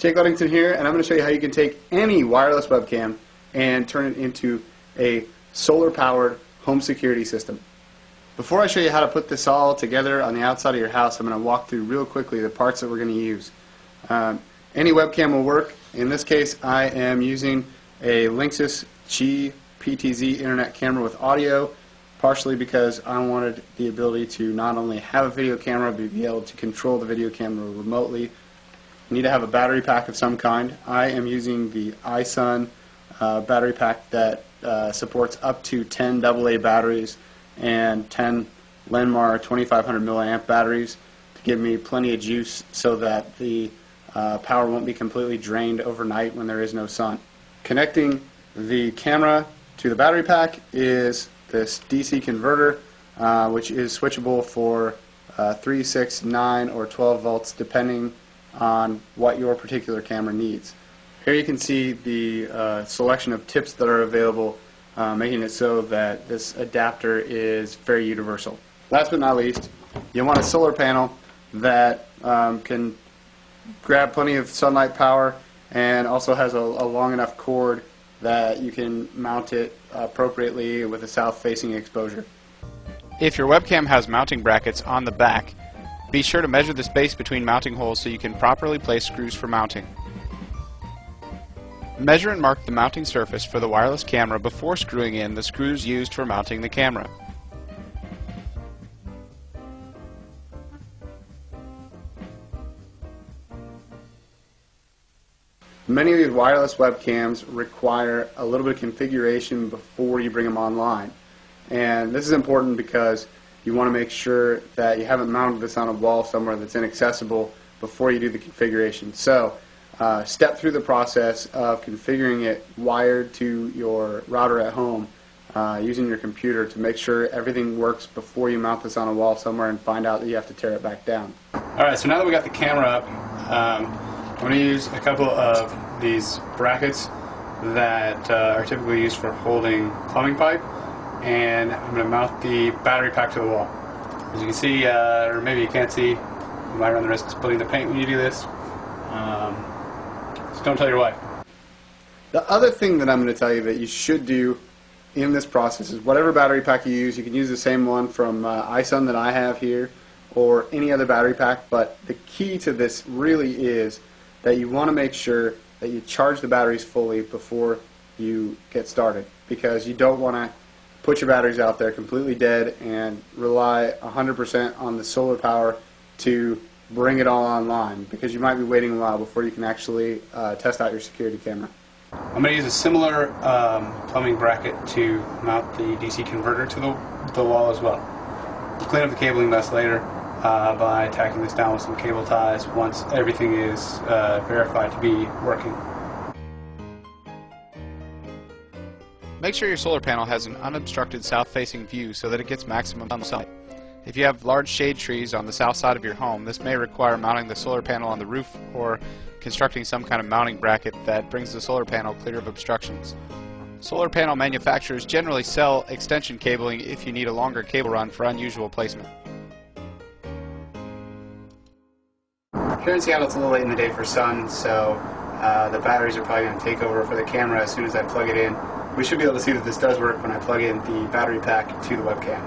Jake Ludington here, and I'm going to show you how you can take any wireless webcam and turn it into a solar-powered home security system. Before I show you how to put this all together on the outside of your house, I'm going to walk through real quickly the parts that we're going to use. Any webcam will work. In this case, I am using a Linksys Qi PTZ internet camera with audio, partially because I wanted the ability to not only have a video camera, but be able to control the video camera remotely. You need to have a battery pack of some kind. I am using the iSun battery pack that supports up to 10 AA batteries and 10 Lenmar 2500 milliamp batteries to give me plenty of juice so that the power won't be completely drained overnight when there is no sun. Connecting the camera to the battery pack is this DC converter, which is switchable for 3, 6, 9, or 12 volts depending on what your particular camera needs. Here you can see the selection of tips that are available, making it so that this adapter is very universal. Last but not least, you want a solar panel that can grab plenty of sunlight power and also has a long enough cord that you can mount it appropriately with a south-facing exposure. If your webcam has mounting brackets on the back, be sure to measure the space between mounting holes so you can properly place screws for mounting. Measure and mark the mounting surface for the wireless camera before screwing in the screws used for mounting the camera. Many of these wireless webcams require a little bit of configuration before you bring them online. And this is important because you want to make sure that you haven't mounted this on a wall somewhere that's inaccessible before you do the configuration. So step through the process of configuring it wired to your router at home using your computer to make sure everything works before you mount this on a wall somewhere and find out that you have to tear it back down. Alright, so now that we got the camera up, I'm going to use a couple of these brackets that are typically used for holding plumbing pipe, and I'm going to mount the battery pack to the wall. As you can see, or maybe you can't see, you might run the risk of splitting the paint when you do this. So don't tell your wife. The other thing that I'm going to tell you that you should do in this process is whatever battery pack you use can use the same one from iSun that I have here or any other battery pack, but the key to this really is that you want to make sure that you charge the batteries fully before you get started, because you don't want to put your batteries out there completely dead and rely 100% on the solar power to bring it all online, because you might be waiting a while before you can actually test out your security camera. I'm going to use a similar plumbing bracket to mount the DC converter to the wall as well. We'll clean up the cabling mess later by tacking this down with some cable ties once everything is verified to be working. Make sure your solar panel has an unobstructed south-facing view so that it gets maximum sunlight. If you have large shade trees on the south side of your home, this may require mounting the solar panel on the roof or constructing some kind of mounting bracket that brings the solar panel clear of obstructions. Solar panel manufacturers generally sell extension cabling if you need a longer cable run for unusual placement. Here in Seattle, it's a little late in the day for sun, so the batteries are probably going to take over for the camera as soon as I plug it in. We should be able to see that this does work when I plug in the battery pack to the webcam.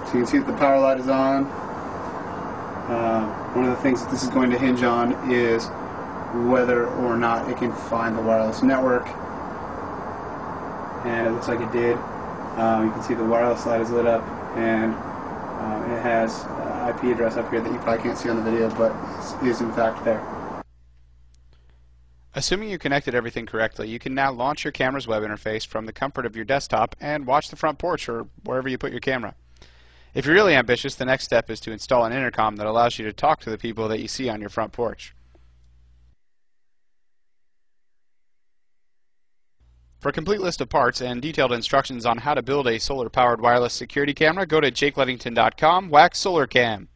So you can see that the power light is on. One of the things that this is going to hinge on is whether or not it can find the wireless network, and it looks like it did. You can see the wireless light is lit up, and it has an IP address up here that you probably can't see on the video, but is in fact there. Assuming you connected everything correctly, you can now launch your camera's web interface from the comfort of your desktop and watch the front porch or wherever you put your camera. If you're really ambitious, the next step is to install an intercom that allows you to talk to the people that you see on your front porch. For a complete list of parts and detailed instructions on how to build a solar-powered wireless security camera, go to jakeludington.com/solarcam.